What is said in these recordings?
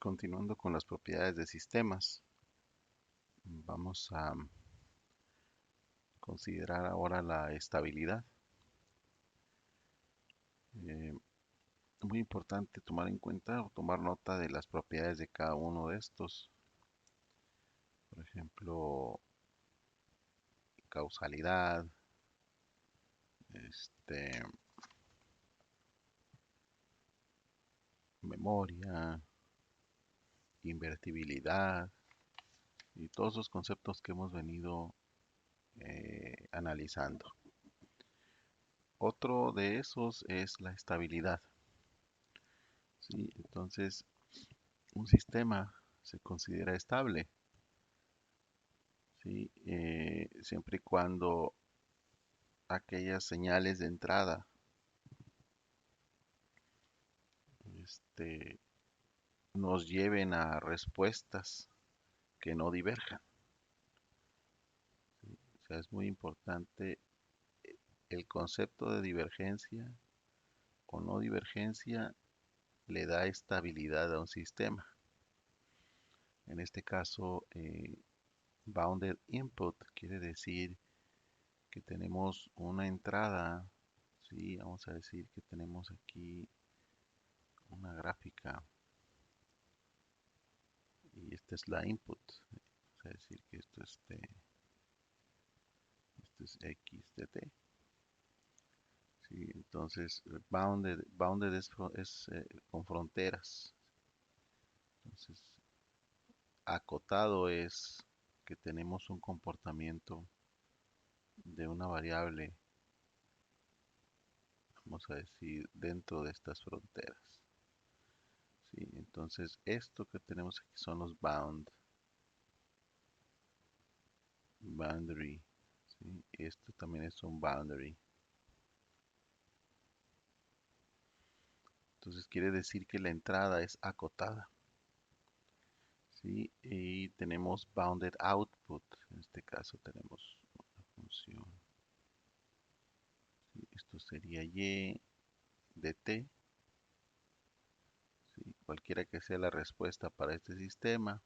Continuando con las propiedades de sistemas, vamos a considerar ahora la estabilidad. Eh, Muy importante tomar en cuenta o tomar nota de las propiedades de cada uno de estos. Por ejemplo, causalidad, este, memoria, invertibilidad y todos los conceptos que hemos venido analizando. Otro de esos es la estabilidad. ¿Sí? Entonces, un sistema se considera estable, ¿sí? Siempre y cuando aquellas señales de entrada este, nos lleven a respuestas que no diverjan. O sea, es muy importante el concepto de divergencia o no divergencia le da estabilidad a un sistema. En este caso, bounded input quiere decir que tenemos una entrada, ¿sí? Vamos a decir que tenemos aquí una gráfica y esta es la input. Vamos a decir que esto es x de t. ¿Sí? Entonces, bounded es con fronteras. Entonces, acotado es que tenemos un comportamiento de una variable, vamos a decir, dentro de estas fronteras. ¿Sí? Entonces, esto que tenemos aquí son los boundary. ¿Sí? Esto también es un boundary. Entonces, quiere decir que la entrada es acotada. ¿Sí? Y tenemos bounded output. En este caso tenemos una función. ¿Sí? Esto sería y de t. ¿Sí? Cualquiera que sea la respuesta para este sistema.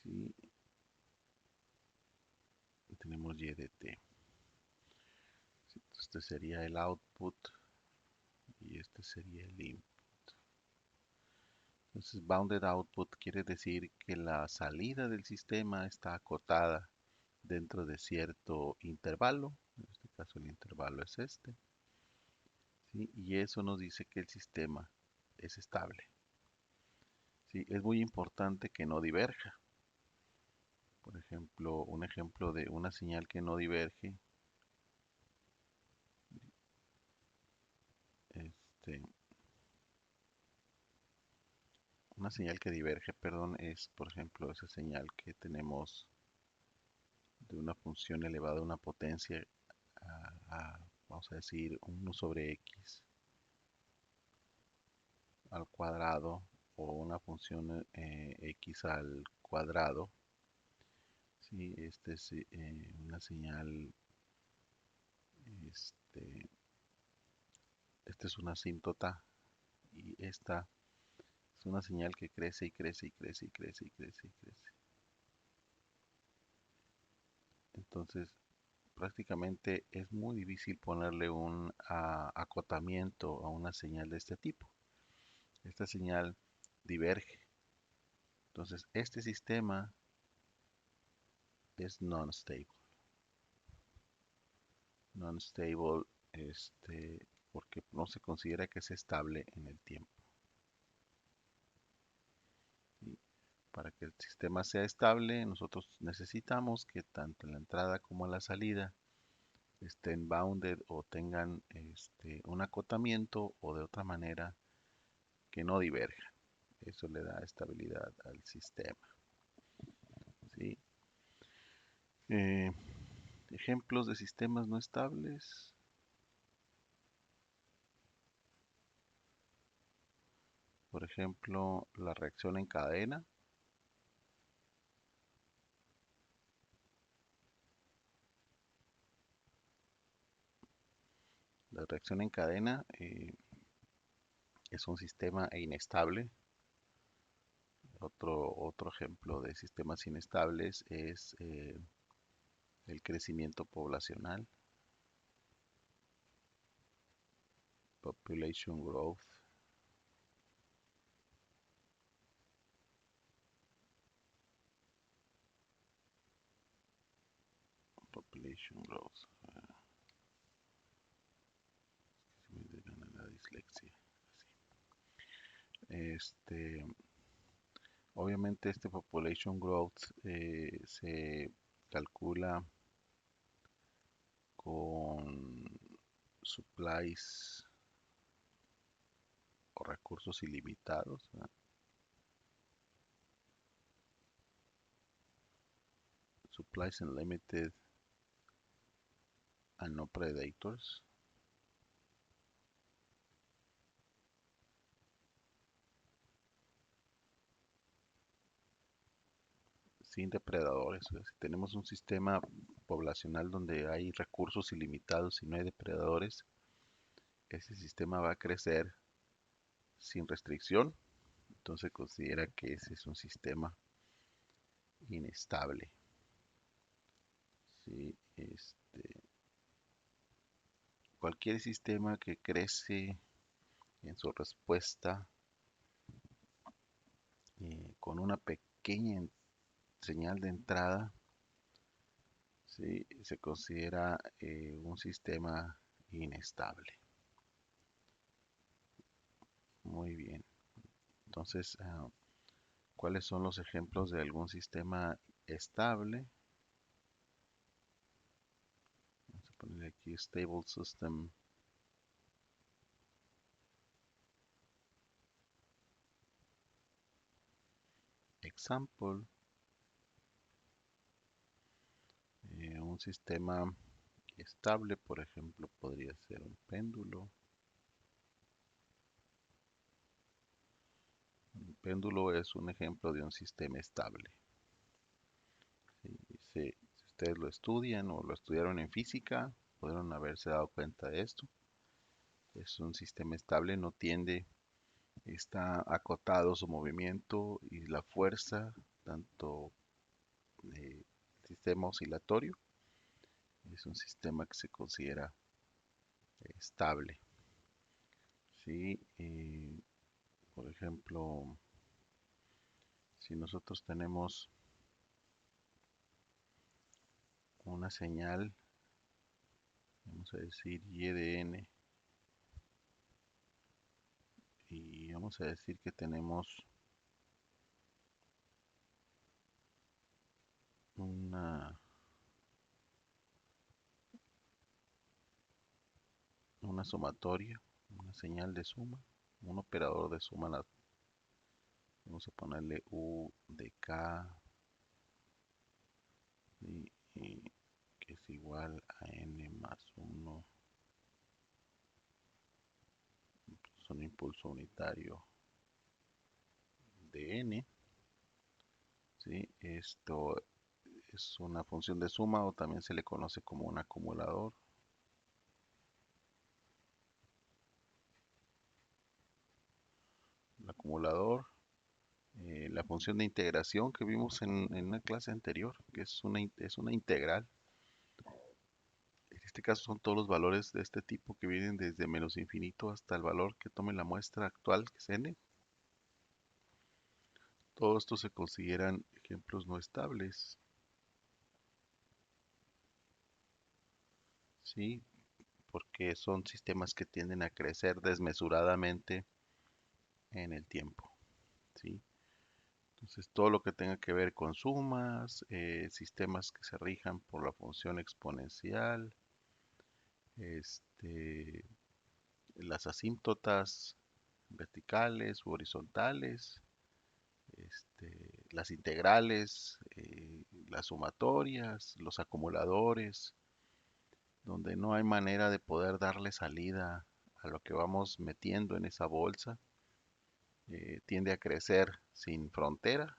¿Sí? Tenemos y de t. ¿Sí? Este sería el output y este sería el input. Entonces, bounded output quiere decir que la salida del sistema está acotada dentro de cierto intervalo. En este caso el intervalo es este. ¿Sí? Y eso nos dice que el sistema es estable. ¿Sí? Es muy importante que no diverja. Por ejemplo, un ejemplo de una señal que no diverge, este, una señal que diverge, perdón, es por ejemplo esa señal que tenemos de una función elevada a una potencia vamos a decir 1/x al cuadrado o una función x al cuadrado. ¿Sí? Este es una señal, este, esta es una asíntota y esta es una señal que crece y crece y crece y crece y crece y crece. Entonces, prácticamente es muy difícil ponerle un acotamiento a una señal de este tipo. Esta señal diverge. Entonces, este sistema es non-stable. Non-stable, porque no se considera que es estable en el tiempo. Y para que el sistema sea estable, nosotros necesitamos que tanto en la entrada como en la salida estén bounded o tengan un acotamiento o de otra manera que no diverja. Eso le da estabilidad al sistema. ¿Sí? Eh, Ejemplos de sistemas no estables. Por ejemplo, la reacción en cadena. La reacción en cadena es un sistema inestable. Otro ejemplo de sistemas inestables es el crecimiento poblacional, population growth, population growth. Se me gana la dislexia. Este, obviamente este population growth se calcula con supplies o recursos ilimitados, ¿verdad? Supplies unlimited and no predators, sin depredadores. ¿Verdad? Si tenemos un sistema poblacional donde hay recursos ilimitados y no hay depredadores, ese sistema va a crecer sin restricción. Entonces considera que ese es un sistema inestable. ¿Sí? Cualquier sistema que crece en su respuesta con una pequeña señal de entrada, ¿sí? Se considera un sistema inestable. Muy bien. Entonces, ¿cuáles son los ejemplos de algún sistema estable? Vamos a poner aquí stable system example. Un sistema estable, por ejemplo, podría ser un péndulo. Un péndulo es un ejemplo de un sistema estable. ¿Sí? Si ustedes lo estudian o lo estudiaron en física, pudieron haberse dado cuenta de esto. Es un sistema estable, no tiende, está acotado su movimiento y la fuerza, tanto eh, sistema oscilatorio, es un sistema que se considera estable. ¿Sí? Por ejemplo, si nosotros tenemos una señal, vamos a decir y de n, y vamos a decir que tenemos una, una sumatoria, una señal de suma, un operador de suma, vamos a ponerle u de k y que es igual a n más 1, es un impulso unitario de n. ¿Sí? Esto es una función de suma o también se le conoce como un acumulador. El acumulador, la función de integración que vimos en una clase anterior, que es una integral. En este caso son todos los valores de este tipo que vienen desde menos infinito hasta el valor que tome la muestra actual, que es n. Todos estos se consideran ejemplos no estables. ¿Sí? Porque son sistemas que tienden a crecer desmesuradamente en el tiempo. ¿Sí? Entonces, todo lo que tenga que ver con sumas, sistemas que se rijan por la función exponencial, este, las asímptotas verticales u horizontales, las integrales, las sumatorias, los acumuladores, donde no hay manera de poder darle salida a lo que vamos metiendo en esa bolsa, tiende a crecer sin frontera,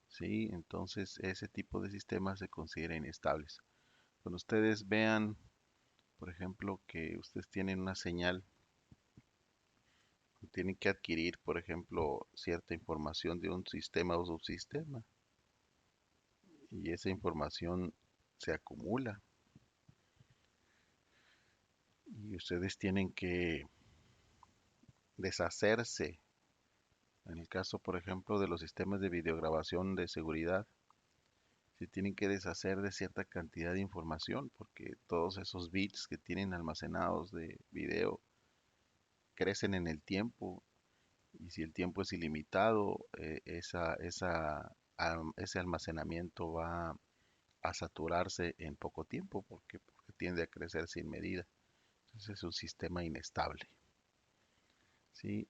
¿sí? Entonces ese tipo de sistemas se considera inestables. Cuando ustedes vean, por ejemplo, que ustedes tienen una señal tienen que adquirir, por ejemplo, cierta información de un sistema o subsistema y esa información se acumula y ustedes tienen que deshacerse. En el caso, por ejemplo, de los sistemas de videograbación de seguridad, se tienen que deshacer de cierta cantidad de información porque todos esos bits que tienen almacenados de video crecen en el tiempo y si el tiempo es ilimitado, ese almacenamiento va a saturarse en poco tiempo porque tiende a crecer sin medida. Entonces es un sistema inestable. ¿Sí?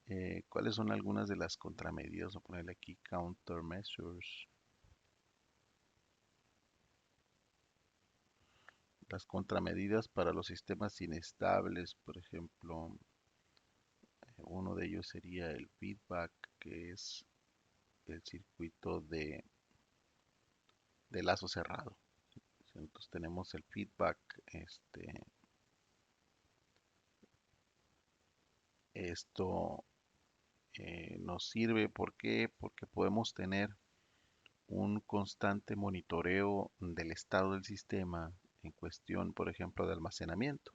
¿Cuáles son algunas de las contramedidas? Voy a ponerle aquí countermeasures. Las contramedidas para los sistemas inestables, por ejemplo, uno de ellos sería el feedback, que es el circuito de lazo cerrado. Si nosotros tenemos el feedback, esto nos sirve, ¿por qué? Porque podemos tener un constante monitoreo del estado del sistema en cuestión, por ejemplo, de almacenamiento,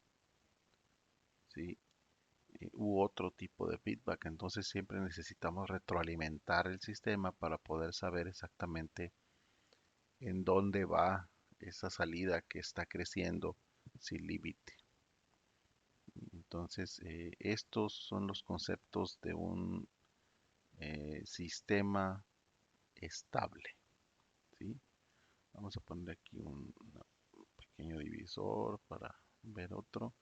¿sí? U otro tipo de feedback. Entonces siempre necesitamos retroalimentar el sistema para poder saber exactamente en dónde va esa salida que está creciendo sin límite. Entonces, estos son los conceptos de un sistema estable, ¿sí? Vamos a poner aquí un pequeño divisor para ver otro.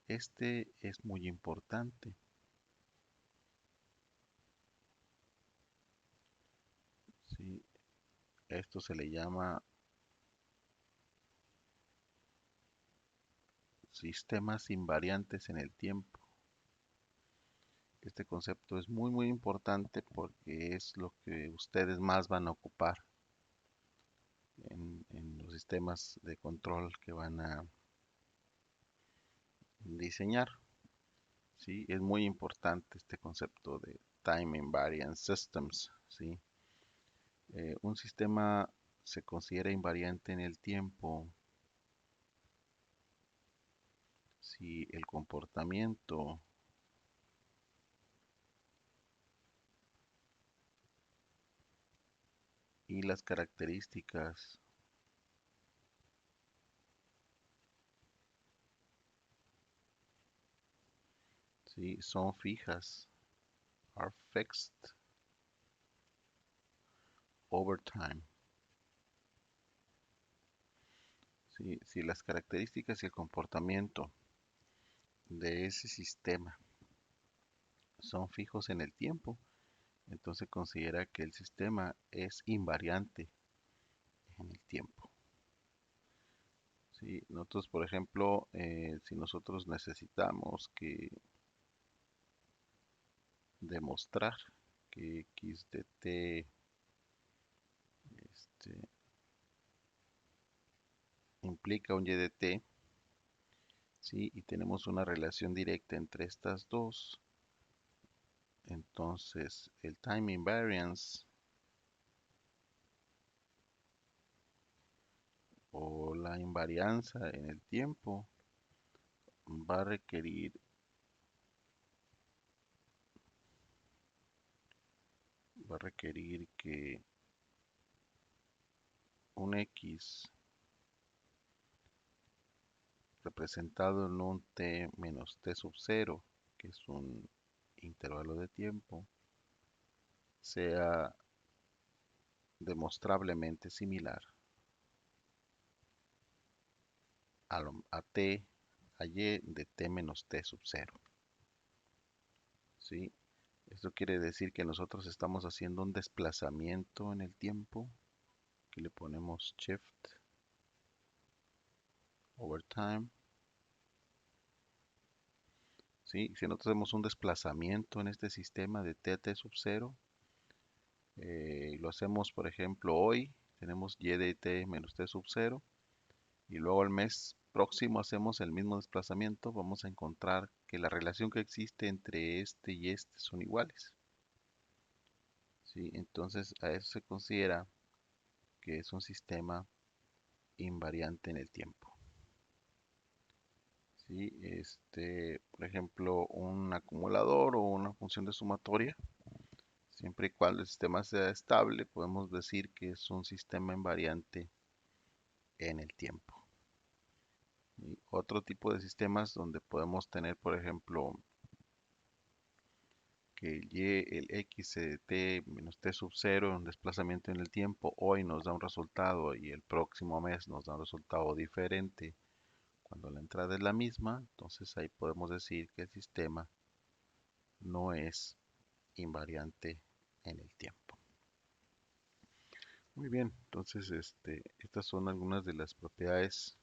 Este es muy importante, ¿sí? Esto se le llama sistemas invariantes en el tiempo. Este concepto es muy importante porque es lo que ustedes más van a ocupar en los sistemas de control que van a diseñar. ¿Sí? Es muy importante este concepto de Time Invariant Systems. ¿Sí? Un sistema se considera invariante en el tiempo si el comportamiento y las características ¿sí? son fijas, are fixed over time. ¿Sí? Si las características y el comportamiento de ese sistema son fijos en el tiempo, entonces considera que el sistema es invariante en el tiempo. ¿Sí? Nosotros, por ejemplo, si nosotros necesitamos que demostrar que x de t este, implica un y de t, ¿sí? Y tenemos una relación directa entre estas dos, entonces el time invariance o la invarianza en el tiempo va a requerir que un x representado en un t menos t sub 0, que es un intervalo de tiempo, sea demostrablemente similar a t, a y de t menos t sub 0. ¿Sí? Esto quiere decir que nosotros estamos haciendo un desplazamiento en el tiempo, que le ponemos shift over time. ¿Sí? Si nosotros hacemos un desplazamiento en este sistema de t a t sub 0, lo hacemos por ejemplo hoy, tenemos y de t menos t sub 0, y luego al mes próximo hacemos el mismo desplazamiento, vamos a encontrar que la relación que existe entre este y este son iguales. ¿Sí? Entonces a eso se considera que es un sistema invariante en el tiempo. ¿Sí? Por ejemplo, un acumulador o una función de sumatoria, siempre y cuando el sistema sea estable, podemos decir que es un sistema invariante en el tiempo. Y otro tipo de sistemas donde podemos tener, por ejemplo, que el x de t menos t sub 0 un desplazamiento en el tiempo, hoy nos da un resultado y el próximo mes nos da un resultado diferente cuando la entrada es la misma, entonces ahí podemos decir que el sistema no es invariante en el tiempo. Muy bien, entonces estas son algunas de las propiedades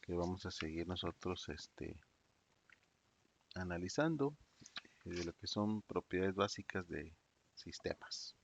que vamos a seguir nosotros analizando de lo que son propiedades básicas de sistemas.